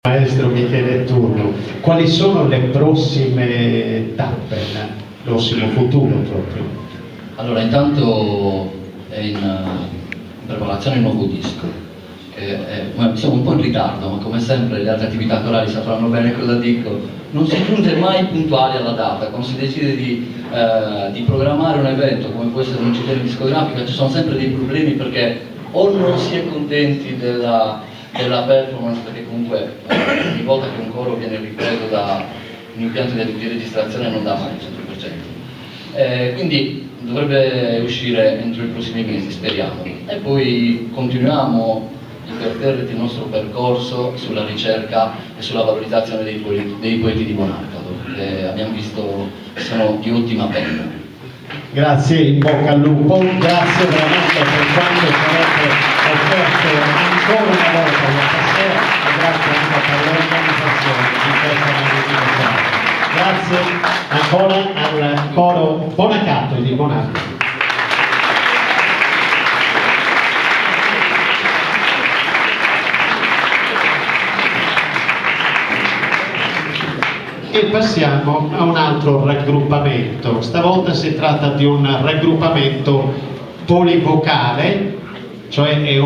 Maestro Michele Turno, quali sono le prossime tappe, il prossimo futuro proprio? Allora, intanto è in preparazione il nuovo disco, siamo un po' in ritardo, ma come sempre le altre attività corali sapranno bene cosa dico, non si giunge mai puntuali alla data. Quando si decide di programmare un evento come può essere un'incidente discografica, ci sono sempre dei problemi, perché o non si è contenti della performance, perché comunque ogni volta che un coro viene ripreso da un impianto di registrazione non dà mai il 100%. Quindi dovrebbe uscire entro i prossimi mesi, speriamo. E poi continuiamo imperterriti il nostro percorso sulla ricerca e sulla valorizzazione dei poeti di Bonarcado, che abbiamo visto sono di ottima penna. Grazie, in bocca al lupo, grazie veramente per quanto ci avete offerto ancora una volta questa sera e grazie anche per l'organizzazione di questa magnifica serata. Grazie ancora al coro Bonacato di Bonarcado. E passiamo a un altro raggruppamento. Stavolta si tratta di un raggruppamento polivocale, cioè è